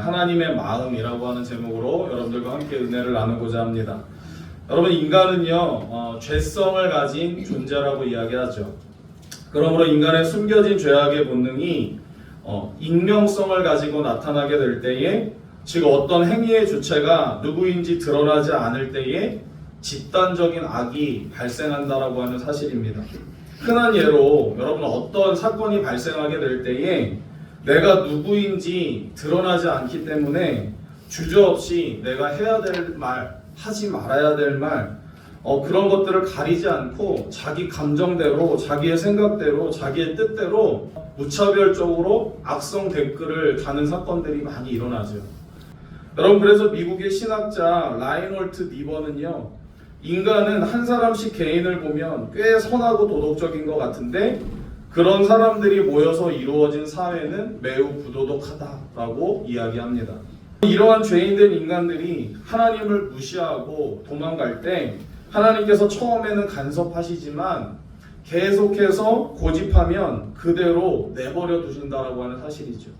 하나님의 마음이라고 하는 제목으로 여러분들과 함께 은혜를 나누고자 합니다. 여러분, 인간은요 죄성을 가진 존재라고 이야기하죠. 그러므로 인간의 숨겨진 죄악의 본능이 익명성을 가지고 나타나게 될 때에, 즉 어떤 행위의 주체가 누구인지 드러나지 않을 때에 집단적인 악이 발생한다라고 하는 사실입니다. 흔한 예로 여러분, 어떤 사건이 발생하게 될 때에 내가 누구인지 드러나지 않기 때문에 주저없이 내가 해야 될 말, 하지 말아야 될 말, 그런 것들을 가리지 않고 자기 감정대로, 자기의 생각대로, 자기의 뜻대로 무차별적으로 악성 댓글을 다는 사건들이 많이 일어나죠. 여러분, 그래서 미국의 신학자 라인홀트 니버는요, 인간은 한 사람씩 개인을 보면 꽤 선하고 도덕적인 것 같은데 그런 사람들이 모여서 이루어진 사회는 매우 부도덕하다라고 이야기합니다. 이러한 죄인된 인간들이 하나님을 무시하고 도망갈 때 하나님께서 처음에는 간섭하시지만 계속해서 고집하면 그대로 내버려 두신다라고 하는 사실이죠.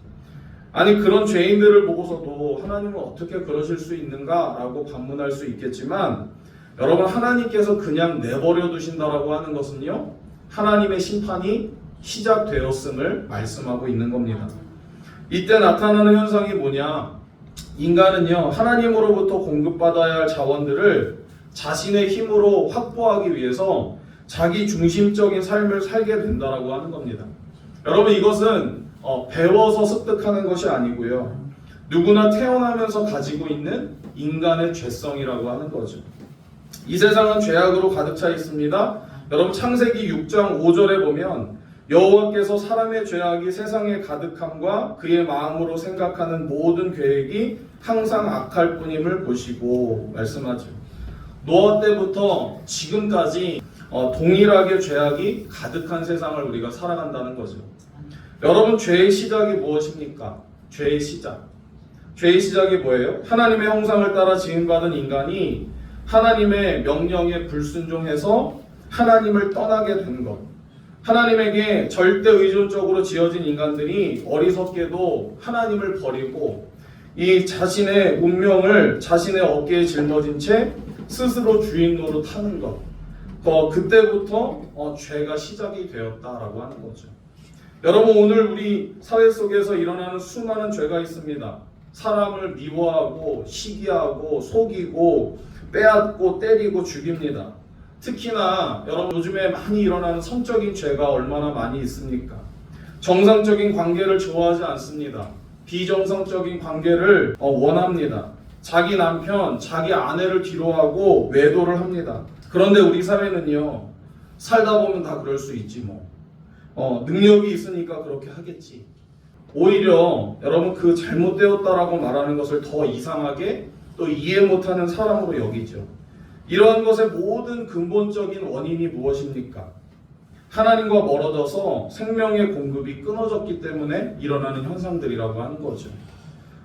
아니, 그런 죄인들을 보고서도 하나님은 어떻게 그러실 수 있는가라고 반문할 수 있겠지만, 여러분, 하나님께서 그냥 내버려 두신다라고 하는 것은요, 하나님의 심판이 시작되었음을 말씀하고 있는 겁니다. 이때 나타나는 현상이 뭐냐? 인간은요, 하나님으로부터 공급받아야 할 자원들을 자신의 힘으로 확보하기 위해서 자기 중심적인 삶을 살게 된다라고 하는 겁니다. 여러분, 이것은 배워서 습득하는 것이 아니고요, 누구나 태어나면서 가지고 있는 인간의 죄성이라고 하는 거죠. 이 세상은 죄악으로 가득 차 있습니다. 여러분, 창세기 6장 5절에 보면 여호와께서 사람의 죄악이 세상에 가득함과 그의 마음으로 생각하는 모든 계획이 항상 악할 뿐임을 보시고 말씀하죠. 노아 때부터 지금까지 동일하게 죄악이 가득한 세상을 우리가 살아간다는 거죠. 여러분, 죄의 시작이 무엇입니까? 죄의 시작. 죄의 시작이 뭐예요? 하나님의 형상을 따라 지음받은 인간이 하나님의 명령에 불순종해서 하나님을 떠나게 된 것. 하나님에게 절대 의존적으로 지어진 인간들이 어리석게도 하나님을 버리고 이 자신의 운명을 자신의 어깨에 짊어진 채 스스로 주인 노릇하는 것. 그때부터 죄가 시작이 되었다라고 하는 거죠. 여러분, 오늘 우리 사회 속에서 일어나는 수많은 죄가 있습니다. 사람을 미워하고 시기하고 속이고 빼앗고 때리고 죽입니다. 특히나 여러분, 요즘에 많이 일어나는 성적인 죄가 얼마나 많이 있습니까? 정상적인 관계를 좋아하지 않습니다. 비정상적인 관계를 원합니다. 자기 남편, 자기 아내를 뒤로하고 외도를 합니다. 그런데 우리 사회는요, 살다 보면 다 그럴 수 있지 뭐. 능력이 있으니까 그렇게 하겠지. 오히려 여러분, 그 잘못되었다라고 말하는 것을 더 이상하게 또 이해 못하는 사람으로 여기죠. 이러한 것의 모든 근본적인 원인이 무엇입니까? 하나님과 멀어져서 생명의 공급이 끊어졌기 때문에 일어나는 현상들이라고 하는 거죠.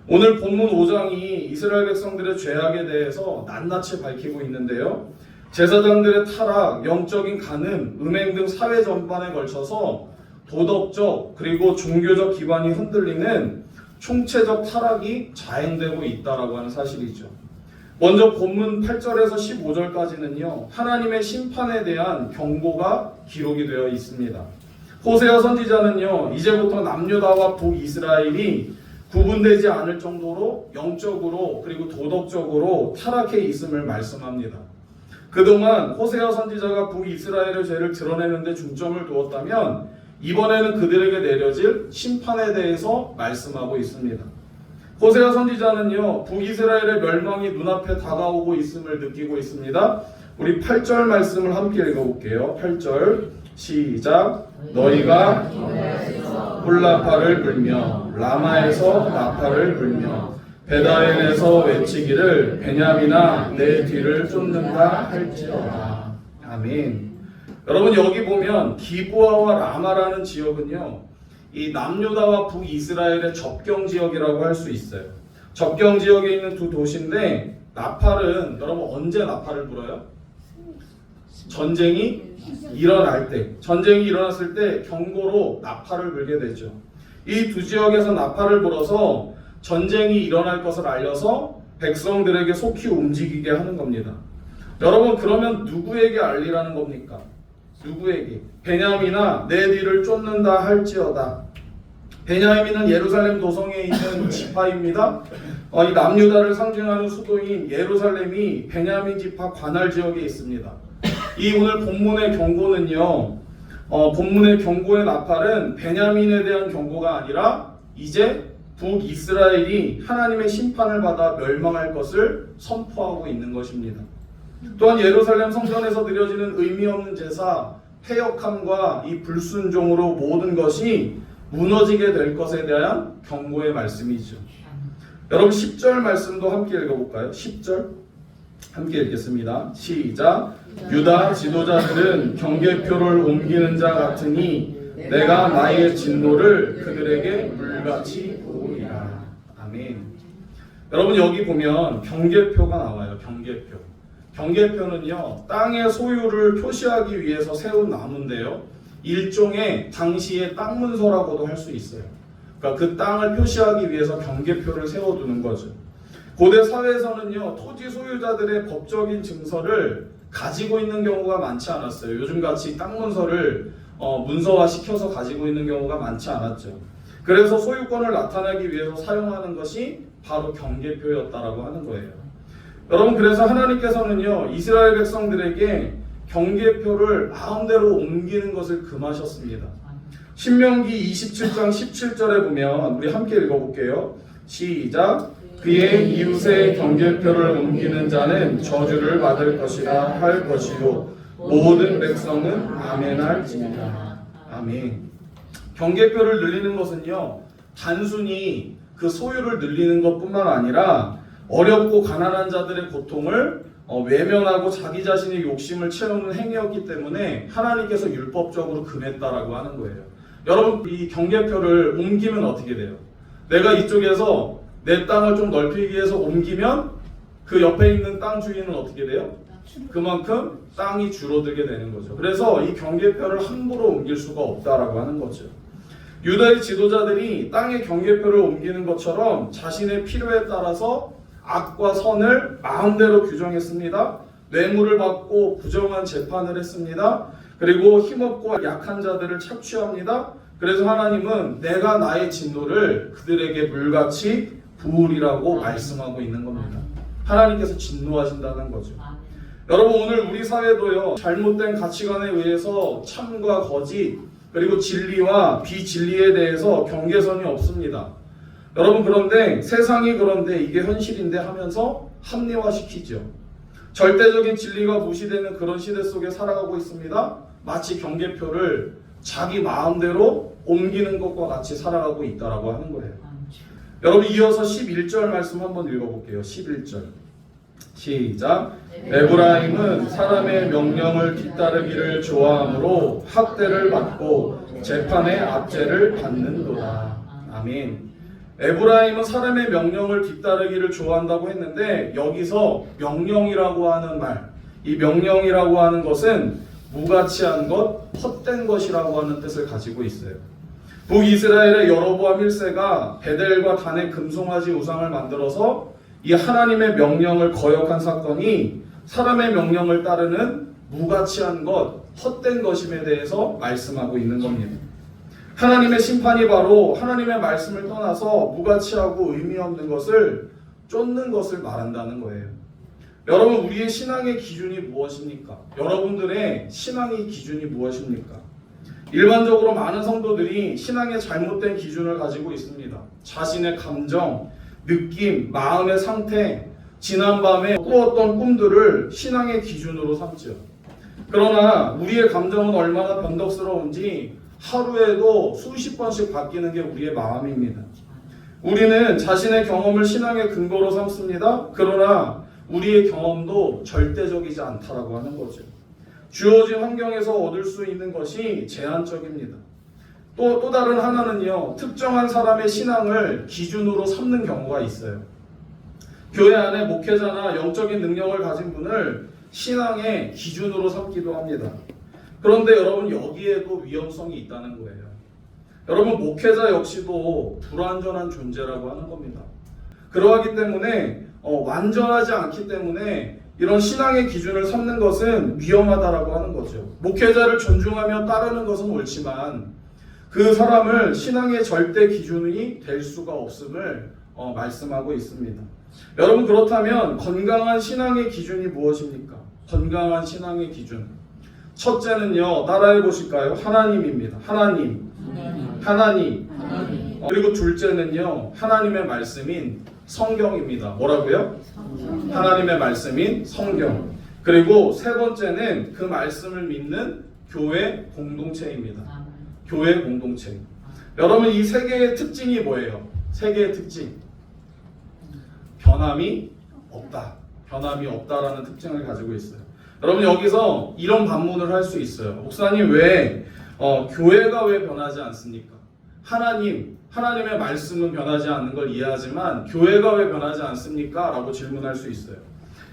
오늘 본문 5장이 이스라엘 백성들의 죄악에 대해서 낱낱이 밝히고 있는데요, 제사장들의 타락, 영적인 간음, 음행 등 사회 전반에 걸쳐서 도덕적 그리고 종교적 기반이 흔들리는 총체적 타락이 자행되고 있다라고 하는 사실이죠. 먼저 본문 8절에서 15절까지는요, 하나님의 심판에 대한 경고가 기록이 되어 있습니다. 호세아 선지자는요, 이제부터 남유다와 북이스라엘이 구분되지 않을 정도로 영적으로 그리고 도덕적으로 타락해 있음을 말씀합니다. 그동안 호세아 선지자가 북이스라엘의 죄를 드러내는 데 중점을 두었다면 이번에는 그들에게 내려질 심판에 대해서 말씀하고 있습니다. 호세아 선지자는요, 북이스라엘의 멸망이 눈앞에 다가오고 있음을 느끼고 있습니다. 우리 8절 말씀을 함께 읽어볼게요. 8절 시작. 너희가 훌라파를 불며 라마에서 나팔을 불며 베다엔에서 외치기를 베냐민아 내 뒤를 쫓는다 할지어다. 아멘. 여러분, 여기 보면 기브아와 라마라는 지역은요, 이 남유다와 북이스라엘의 접경 지역이라고 할 수 있어요. 접경 지역에 있는 두 도시인데, 나팔은 여러분 언제 나팔을 불어요? 전쟁이 일어날 때, 전쟁이 일어났을 때 경고로 나팔을 불게 되죠. 이 두 지역에서 나팔을 불어서 전쟁이 일어날 것을 알려서 백성들에게 속히 움직이게 하는 겁니다. 여러분, 그러면 누구에게 알리라는 겁니까? 누구에게? 베냐민아, 내 뒤를 쫓는다 할지어다. 베냐민은 예루살렘 도성에 있는 지파입니다. 이 남유다를 상징하는 수도인 예루살렘이 베냐민 지파 관할 지역에 있습니다. 이 오늘 본문의 경고는요, 본문의 경고의 나팔은 베냐민에 대한 경고가 아니라 이제 북이스라엘이 하나님의 심판을 받아 멸망할 것을 선포하고 있는 것입니다. 또한 예루살렘 성전에서 드려지는 의미 없는 제사, 패역함과 이 불순종으로 모든 것이 무너지게 될 것에 대한 경고의 말씀이죠. 여러분 10절 말씀도 함께 읽어볼까요? 10절 함께 읽겠습니다. 시작. 유다 지도자들은 경계표를 옮기는 자 같으니 내가 나의 진노를 그들에게 물같이 보이리라. 아멘. 여러분 여기 보면 경계표가 나와요. 경계표. 경계표는요, 땅의 소유를 표시하기 위해서 세운 나무인데요, 일종의 당시의 땅 문서라고도 할 수 있어요. 그러니까 그 땅을 표시하기 위해서 경계표를 세워두는 거죠. 고대 사회에서는요, 토지 소유자들의 법적인 증서를 가지고 있는 경우가 많지 않았어요. 요즘같이 땅 문서를 문서화 시켜서 가지고 있는 경우가 많지 않았죠. 그래서 소유권을 나타내기 위해서 사용하는 것이 바로 경계표였다라고 하는 거예요. 여러분, 그래서 하나님께서는요, 이스라엘 백성들에게 경계표를 마음대로 옮기는 것을 금하셨습니다. 신명기 27장 17절에 보면 우리 함께 읽어볼게요. 시작. 그의 이웃의 경계표를 옮기는 자는 저주를 받을 것이라 할 것이요 모든 백성은 아멘 할지니라. 아멘. 경계표를 늘리는 것은요, 단순히 그 소유를 늘리는 것뿐만 아니라 어렵고 가난한 자들의 고통을 외면하고 자기 자신의 욕심을 채우는 행위였기 때문에 하나님께서 율법적으로 금했다라고 하는 거예요. 여러분, 이 경계표를 옮기면 어떻게 돼요? 내가 이쪽에서 내 땅을 좀 넓히기 위해서 옮기면 그 옆에 있는 땅 주인은 어떻게 돼요? 그만큼 땅이 줄어들게 되는 거죠. 그래서 이 경계표를 함부로 옮길 수가 없다라고 하는 거죠. 유다의 지도자들이 땅의 경계표를 옮기는 것처럼 자신의 필요에 따라서 악과 선을 마음대로 규정했습니다. 뇌물을 받고 부정한 재판을 했습니다. 그리고 힘없고 약한 자들을 착취합니다. 그래서 하나님은 내가 나의 진노를 그들에게 물같이 부으리라고 말씀하고 있는 겁니다. 하나님께서 진노하신다는 거죠. 여러분, 오늘 우리 사회도요, 잘못된 가치관에 의해서 참과 거짓, 그리고 진리와 비진리에 대해서 경계선이 없습니다. 여러분, 그런데 세상이 그런데 이게 현실인데 하면서 합리화시키죠. 절대적인 진리가 무시되는 그런 시대 속에 살아가고 있습니다. 마치 경계표를 자기 마음대로 옮기는 것과 같이 살아가고 있다라고 하는 거예요. 여러분, 이어서 11절 말씀 한번 읽어볼게요. 11절 시작. 에브라임은 사람의 명령을 뒤따르기를 좋아하므로 학대를 받고 재판의 압제를 받는도다. 아멘. 에브라임은 사람의 명령을 뒤따르기를 좋아한다고 했는데, 여기서 명령이라고 하는 말, 이 명령이라고 하는 것은 무가치한 것, 헛된 것이라고 하는 뜻을 가지고 있어요. 북이스라엘의 여로보암 1세가 베델과 단의 금송아지 우상을 만들어서 이 하나님의 명령을 거역한 사건이 사람의 명령을 따르는 무가치한 것, 헛된 것임에 대해서 말씀하고 있는 겁니다. 하나님의 심판이 바로 하나님의 말씀을 떠나서 무가치하고 의미 없는 것을 쫓는 것을 말한다는 거예요. 여러분, 우리의 신앙의 기준이 무엇입니까? 여러분들의 신앙의 기준이 무엇입니까? 일반적으로 많은 성도들이 신앙의 잘못된 기준을 가지고 있습니다. 자신의 감정, 느낌, 마음의 상태, 지난밤에 꾸었던 꿈들을 신앙의 기준으로 삼죠. 그러나 우리의 감정은 얼마나 변덕스러운지 하루에도 수십 번씩 바뀌는 게 우리의 마음입니다. 우리는 자신의 경험을 신앙의 근거로 삼습니다. 그러나 우리의 경험도 절대적이지 않다라고 하는 거죠. 주어진 환경에서 얻을 수 있는 것이 제한적입니다. 또 다른 하나는요, 특정한 사람의 신앙을 기준으로 삼는 경우가 있어요. 교회 안에 목회자나 영적인 능력을 가진 분을 신앙의 기준으로 삼기도 합니다. 그런데 여러분, 여기에도 위험성이 있다는 거예요. 여러분, 목회자 역시도 불완전한 존재라고 하는 겁니다. 그러하기 때문에 완전하지 않기 때문에 이런 신앙의 기준을 삼는 것은 위험하다라고 하는 거죠. 목회자를 존중하며 따르는 것은 옳지만 그 사람을 신앙의 절대 기준이 될 수가 없음을 말씀하고 있습니다. 여러분, 그렇다면 건강한 신앙의 기준이 무엇입니까? 건강한 신앙의 기준. 첫째는요, 따라해 보실까요? 하나님입니다. 하나님. 그리고 둘째는요, 하나님의 말씀인 성경입니다. 뭐라고요? 하나님의 말씀인 성경. 그리고 세 번째는 그 말씀을 믿는 교회 공동체입니다. 교회 공동체. 여러분, 이 세 개의 특징이 뭐예요? 세 개의 특징. 변함이 없다. 변함이 없다라는 특징을 가지고 있어요. 여러분, 여기서 이런 반문을 할 수 있어요. 목사님, 왜 교회가 왜 변하지 않습니까? 하나님의 말씀은 변하지 않는 걸 이해하지만 교회가 왜 변하지 않습니까? 라고 질문할 수 있어요.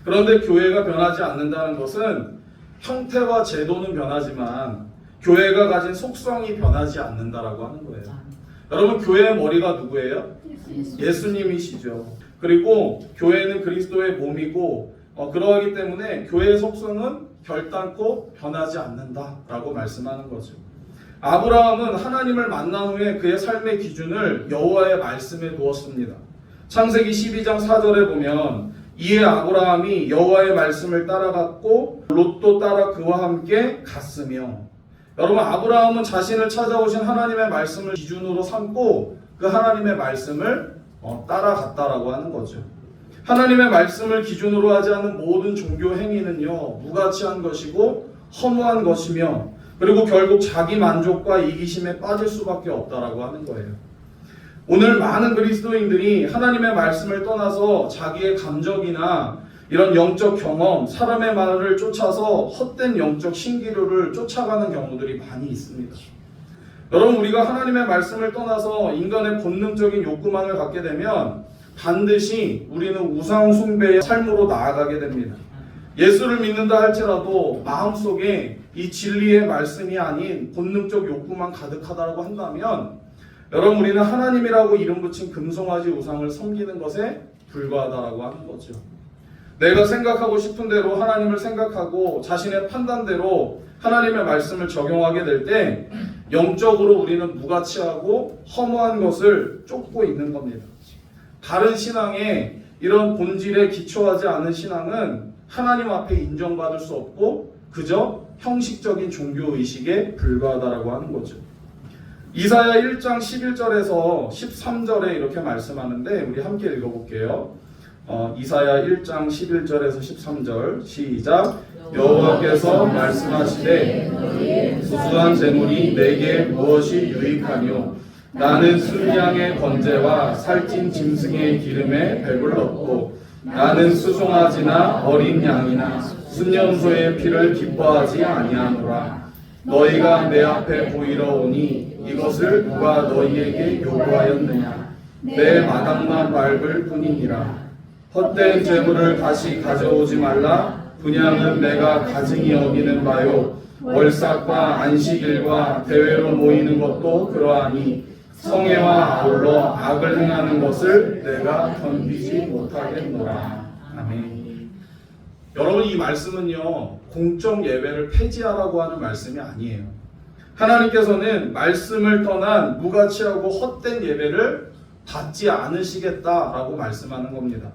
그런데 교회가 변하지 않는다는 것은 형태와 제도는 변하지만 교회가 가진 속성이 변하지 않는다라고 하는 거예요. 여러분, 교회의 머리가 누구예요? 예수님이시죠. 그리고 교회는 그리스도의 몸이고 그러하기 때문에 교회의 속성은 결단코 변하지 않는다라고 말씀하는 거죠. 아브라함은 하나님을 만난 후에 그의 삶의 기준을 여호와의 말씀에 두었습니다. 창세기 12장 4절에 보면 이에 아브라함이 여호와의 말씀을 따라갔고 롯도 따라 그와 함께 갔으며. 여러분, 아브라함은 자신을 찾아오신 하나님의 말씀을 기준으로 삼고 그 하나님의 말씀을 따라갔다라고 하는 거죠. 하나님의 말씀을 기준으로 하지 않는 모든 종교 행위는요, 무가치한 것이고 허무한 것이며 그리고 결국 자기 만족과 이기심에 빠질 수밖에 없다라고 하는 거예요. 오늘 많은 그리스도인들이 하나님의 말씀을 떠나서 자기의 감정이나 이런 영적 경험, 사람의 말을 쫓아서 헛된 영적 신기루를 쫓아가는 경우들이 많이 있습니다. 여러분, 우리가 하나님의 말씀을 떠나서 인간의 본능적인 욕구만을 갖게 되면 반드시 우리는 우상 숭배의 삶으로 나아가게 됩니다. 예수를 믿는다 할지라도 마음속에 이 진리의 말씀이 아닌 본능적 욕구만 가득하다고 한다면 여러분, 우리는 하나님이라고 이름 붙인 금송아지 우상을 섬기는 것에 불과하다라고 하는 거죠. 내가 생각하고 싶은 대로 하나님을 생각하고 자신의 판단대로 하나님의 말씀을 적용하게 될 때 영적으로 우리는 무가치하고 허무한 것을 쫓고 있는 겁니다. 다른 신앙에 이런 본질에 기초하지 않은 신앙은 하나님 앞에 인정받을 수 없고 그저 형식적인 종교의식에 불과하다라고 하는 거죠. 이사야 1장 11절에서 13절에 이렇게 말씀하는데 우리 함께 읽어볼게요. 이사야 1장 11절에서 13절 시작. 여호와께서 말씀하시되 수수한 재물이 내게 무엇이 유익하뇨? 나는 순양의 번제와 살찐 짐승의 기름에 배불렀고 나는 수송아지나 어린 양이나 순년소의 피를 기뻐하지 아니하노라. 너희가 내 앞에 보이러 오니 이것을 누가 너희에게 요구하였느냐? 내 마당만 밟을 뿐이니라. 헛된 재물을 다시 가져오지 말라. 분향은 내가 가증히 여기는 바요. 월삭과 안식일과 대회로 모이는 것도 그러하니 성회와 아울러 악을 행하는 것을 내가 견디지 못하겠노라. 아멘. 여러분, 이 말씀은요, 공적 예배를 폐지하라고 하는 말씀이 아니에요. 하나님께서는 말씀을 떠난 무가치하고 헛된 예배를 받지 않으시겠다라고 말씀하는 겁니다.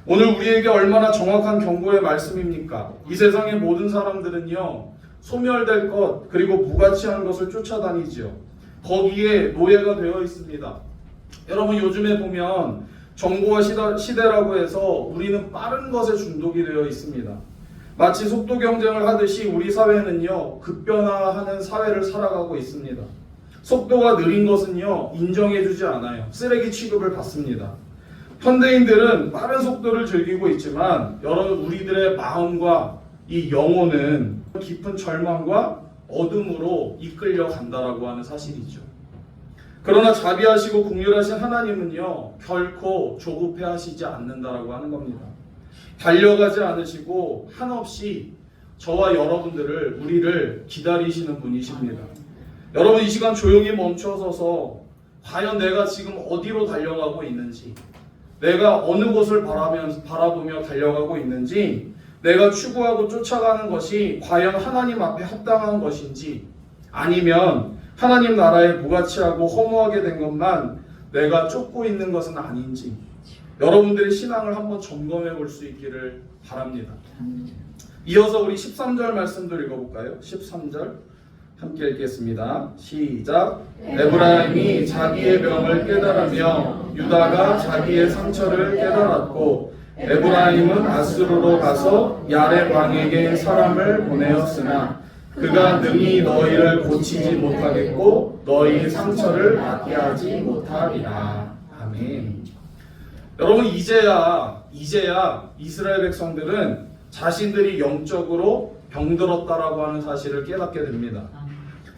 오늘 우리에게 얼마나 정확한 경고의 말씀입니까? 이 세상의 모든 사람들은요, 소멸될 것 그리고 무가치한 것을 쫓아다니죠. 거기에 노예가 되어 있습니다. 여러분, 요즘에 보면 정보화 시대라고 해서 우리는 빠른 것에 중독이 되어 있습니다. 마치 속도 경쟁을 하듯이 우리 사회는요, 급변화하는 사회를 살아가고 있습니다. 속도가 느린 것은요, 인정해주지 않아요. 쓰레기 취급을 받습니다. 현대인들은 빠른 속도를 즐기고 있지만 여러분, 우리들의 마음과 이 영혼은 깊은 절망과 어둠으로 이끌려 간다라고 하는 사실이죠. 그러나 자비하시고 긍휼하신 하나님은요, 결코 조급해 하시지 않는다라고 하는 겁니다. 달려가지 않으시고 한없이 저와 여러분들을, 우리를 기다리시는 분이십니다. 여러분, 이 시간 조용히 멈춰서서 과연 내가 지금 어디로 달려가고 있는지, 내가 어느 곳을 바라보며 달려가고 있는지, 내가 추구하고 쫓아가는 것이 과연 하나님 앞에 합당한 것인지, 아니면 하나님 나라에 무가치하고 허무하게 된 것만 내가 쫓고 있는 것은 아닌지, 여러분들의 신앙을 한번 점검해 볼 수 있기를 바랍니다. 이어서 우리 13절 말씀도 읽어볼까요? 13절 함께 읽겠습니다. 시작. 에브라임이 자기의 병을 깨달으며 유다가 자기의 상처를 깨달았고, 에브라임은 아스루로 가서 야렙 왕에게 사람을 보내었으나 그가 능히 너희를 고치지 못하겠고 너희 상처를 낫게 하지 못하리라. 아멘. 여러분, 이제야 이스라엘 백성들은 자신들이 영적으로 병들었다라고 하는 사실을 깨닫게 됩니다.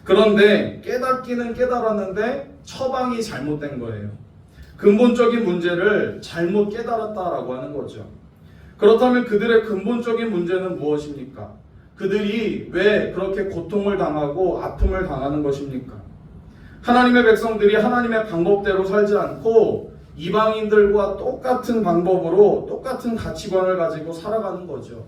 그런데 깨닫기는 깨달았는데 처방이 잘못된 거예요. 근본적인 문제를 잘못 깨달았다라고 하는 거죠. 그렇다면 그들의 근본적인 문제는 무엇입니까? 그들이 왜 그렇게 고통을 당하고 아픔을 당하는 것입니까? 하나님의 백성들이 하나님의 방법대로 살지 않고 이방인들과 똑같은 방법으로 똑같은 가치관을 가지고 살아가는 거죠.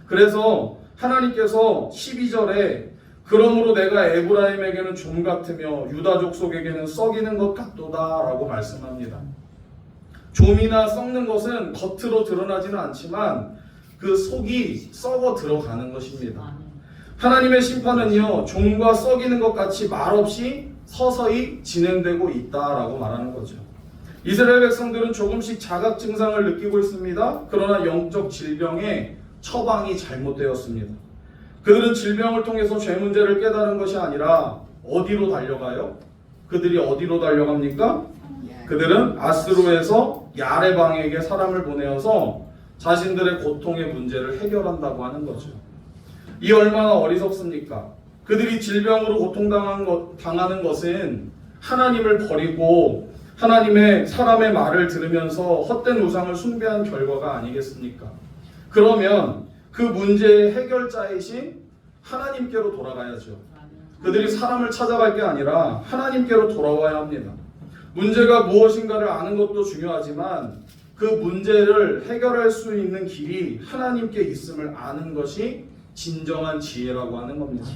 그래서 하나님께서 12절에 그러므로 내가 에브라임에게는 좀 같으며 유다 족속에게는 썩이는 것 같도다 라고 말씀합니다. 좀이나 썩는 것은 겉으로 드러나지는 않지만 그 속이 썩어 들어가는 것입니다. 하나님의 심판은요, 좀과 썩이는 것 같이 말없이 서서히 진행되고 있다라고 말하는 거죠. 이스라엘 백성들은 조금씩 자각 증상을 느끼고 있습니다. 그러나 영적 질병의 처방이 잘못되었습니다. 그들은 질병을 통해서 죄 문제를 깨달은 것이 아니라 어디로 달려가요? 그들이 어디로 달려갑니까? 그들은 아스루에서 야렙 왕에게 사람을 보내어서 자신들의 고통의 문제를 해결한다고 하는 거죠. 이 얼마나 어리석습니까? 그들이 질병으로 고통당하는 것은 하나님을 버리고 하나님의 사람의 말을 들으면서 헛된 우상을 숭배한 결과가 아니겠습니까? 그러면 그 문제의 해결자이신 하나님께로 돌아가야죠. 그들이 사람을 찾아갈 게 아니라 하나님께로 돌아와야 합니다. 문제가 무엇인가를 아는 것도 중요하지만 그 문제를 해결할 수 있는 길이 하나님께 있음을 아는 것이 진정한 지혜라고 하는 겁니다.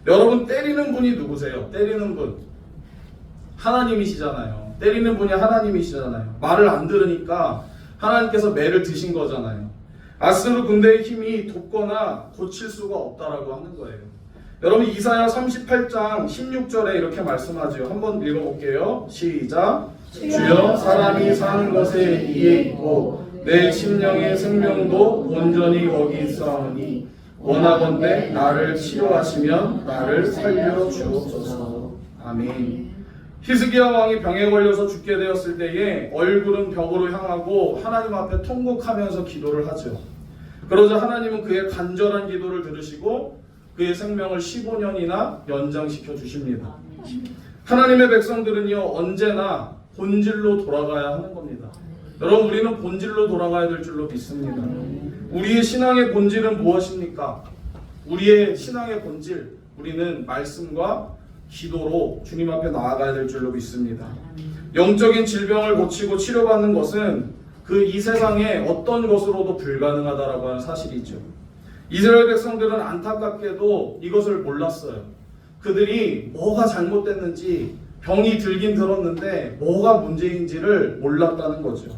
여러분, 때리는 분이 누구세요? 때리는 분 하나님이시잖아요. 때리는 분이 하나님이시잖아요. 말을 안 들으니까 하나님께서 매를 드신 거잖아요. 아스루 군대의 힘이 돕거나 고칠 수가 없다라고 하는 거예요. 여러분, 이사야 38장 16절에 이렇게 말씀하죠. 한번 읽어볼게요. 시작. 주여, 사람이 사는 것에 이해 있고 내 심령의 생명도 온전히 거기 있사오니 원하건대 나를 치료하시면 나를 살려 주옵소서. 아멘. 히스기야 왕이 병에 걸려서 죽게 되었을 때에 얼굴은 벽으로 향하고 하나님 앞에 통곡하면서 기도를 하죠. 그러자 하나님은 그의 간절한 기도를 들으시고 그의 생명을 15년이나 연장시켜 주십니다. 하나님의 백성들은요, 언제나 본질로 돌아가야 하는 겁니다. 여러분, 우리는 본질로 돌아가야 될 줄로 믿습니다. 우리의 신앙의 본질은 무엇입니까? 우리의 신앙의 본질, 우리는 말씀과 기도로 주님 앞에 나아가야 될 줄로 믿습니다. 영적인 질병을 고치고 치료받는 것은 그 이 세상에 어떤 것으로도 불가능하다라고 하는 사실이죠. 이스라엘 백성들은 안타깝게도 이것을 몰랐어요. 그들이 뭐가 잘못됐는지, 병이 들긴 들었는데 뭐가 문제인지를 몰랐다는 거죠.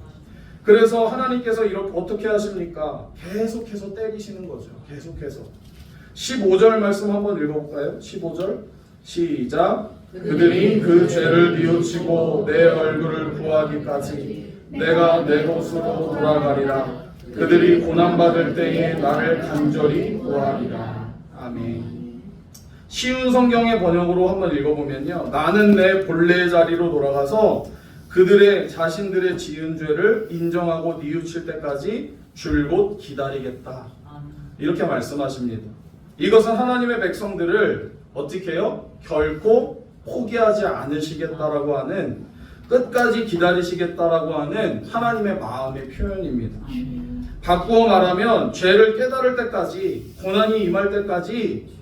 그래서 하나님께서 이렇게 어떻게 하십니까? 계속해서 때리시는 거죠. 계속해서. 15절 말씀 한번 읽어볼까요? 15절 시작. 그들이 그 죄를 뉘우치고 내 얼굴을 구하기까지 내가 내 곳으로 돌아가리라. 그들이 고난받을 때에 나를 간절히 구하리라. 아멘. 쉬운 성경의 번역으로 한번 읽어보면요, 나는 내 본래 자리로 돌아가서 그들의 자신들의 지은 죄를 인정하고 뉘우칠 때까지 줄곧 기다리겠다. 이렇게 말씀하십니다. 이것은 하나님의 백성들을 어떻게 해요? 결코 포기하지 않으시겠다라고 하는, 끝까지 기다리시겠다라고 하는 하나님의 마음의 표현입니다. 바꾸어 말하면 죄를 깨달을 때까지, 고난이 임할 때까지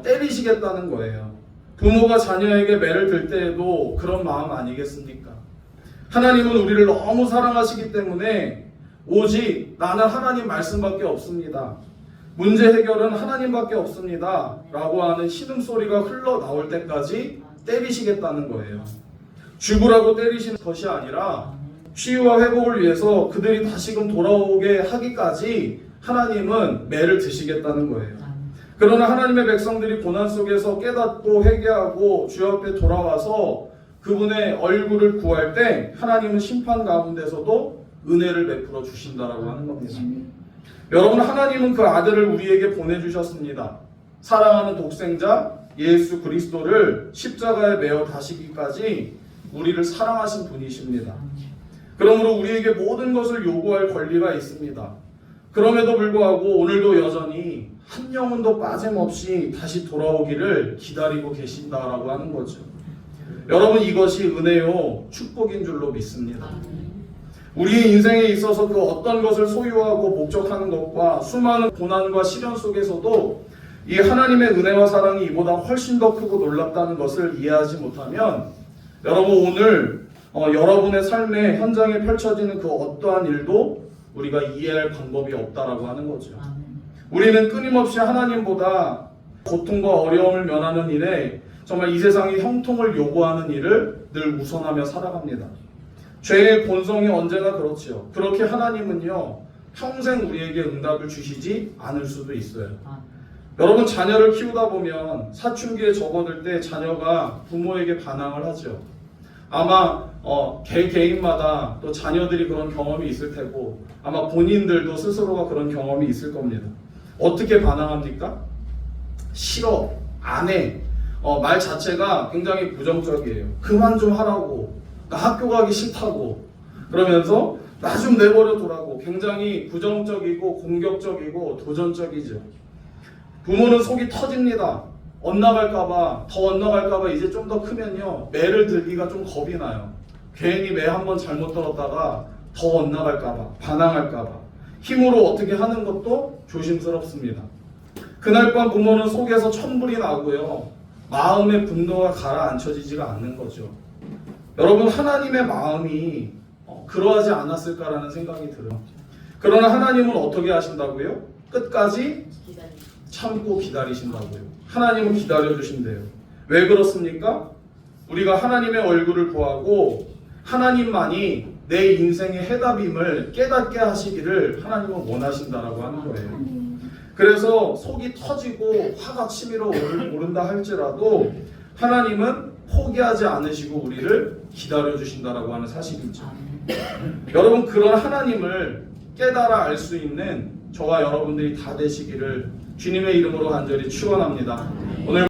때리시겠다는 거예요. 부모가 자녀에게 매를 들 때에도 그런 마음 아니겠습니까? 하나님은 우리를 너무 사랑하시기 때문에 오직 나는 하나님 말씀밖에 없습니다. 문제 해결은 하나님밖에 없습니다. 라고 하는 신음소리가 흘러나올 때까지 때리시겠다는 거예요. 죽으라고 때리시는 것이 아니라 치유와 회복을 위해서 그들이 다시금 돌아오게 하기까지 하나님은 매를 드시겠다는 거예요. 그러나 하나님의 백성들이 고난 속에서 깨닫고 회개하고 주 앞에 돌아와서 그분의 얼굴을 구할 때 하나님은 심판 가운데서도 은혜를 베풀어 주신다라고 하는 겁니다. 여러분, 하나님은 그 아들을 우리에게 보내주셨습니다. 사랑하는 독생자 예수 그리스도를 십자가에 매어 다시기까지 우리를 사랑하신 분이십니다. 그러므로 우리에게 모든 것을 요구할 권리가 있습니다. 그럼에도 불구하고 오늘도 여전히 한 영혼도 빠짐없이 다시 돌아오기를 기다리고 계신다라고 하는 거죠. 여러분, 이것이 은혜요 축복인 줄로 믿습니다. 우리의 인생에 있어서 그 어떤 것을 소유하고 목적하는 것과 수많은 고난과 시련 속에서도 이 하나님의 은혜와 사랑이 이보다 훨씬 더 크고 놀랍다는 것을 이해하지 못하면 여러분, 오늘 여러분의 삶의 현장에 펼쳐지는 그 어떠한 일도 우리가 이해할 방법이 없다라고 하는 거죠. 우리는 끊임없이 하나님보다 고통과 어려움을 면하는 일에 정말 이 세상이 형통을 요구하는 일을 늘 우선하며 살아갑니다. 죄의 본성이 언제나 그렇지요. 그렇게 하나님은요 평생 우리에게 응답을 주시지 않을 수도 있어요. 여러분, 자녀를 키우다 보면 사춘기에 접어들 때 자녀가 부모에게 반항을 하죠. 아마 개인마다 또 자녀들이 그런 경험이 있을 테고 아마 본인들도 스스로가 그런 경험이 있을 겁니다. 어떻게 반항합니까? 싫어, 안 해. 말 자체가 굉장히 부정적이에요. 그만 좀 하라고, 나 학교 가기 싫다고, 그러면서 나 좀 내버려 두라고 굉장히 부정적이고 공격적이고 도전적이죠. 부모는 속이 터집니다. 엇나갈까봐, 더 엇나갈까봐 이제 좀 더 크면요 매를 들기가 좀 겁이 나요. 괜히 매 한번 잘못 들었다가 더 엇나갈까봐, 반항할까봐 힘으로 어떻게 하는 것도 조심스럽습니다. 그날 밤 부모는 속에서 천불이 나고요 마음의 분노가 가라앉혀지지가 않는 거죠. 여러분, 하나님의 마음이 그러하지 않았을까라는 생각이 들어요. 그러나 하나님은 어떻게 하신다고요? 끝까지 참고 기다리신다고요. 하나님은 기다려주신대요. 왜 그렇습니까? 우리가 하나님의 얼굴을 구하고 하나님만이 내 인생의 해답임을 깨닫게 하시기를 하나님은 원하신다라고 하는 거예요. 그래서 속이 터지고 화가 치밀어 오른다 할지라도 하나님은 포기하지 않으시고 우리를 기다려주신다라고 하는 사실이죠. 여러분, 그런 하나님을 깨달아 알 수 있는 저와 여러분들이 다 되시기를 주님의 이름으로 간절히 축원합니다. 오늘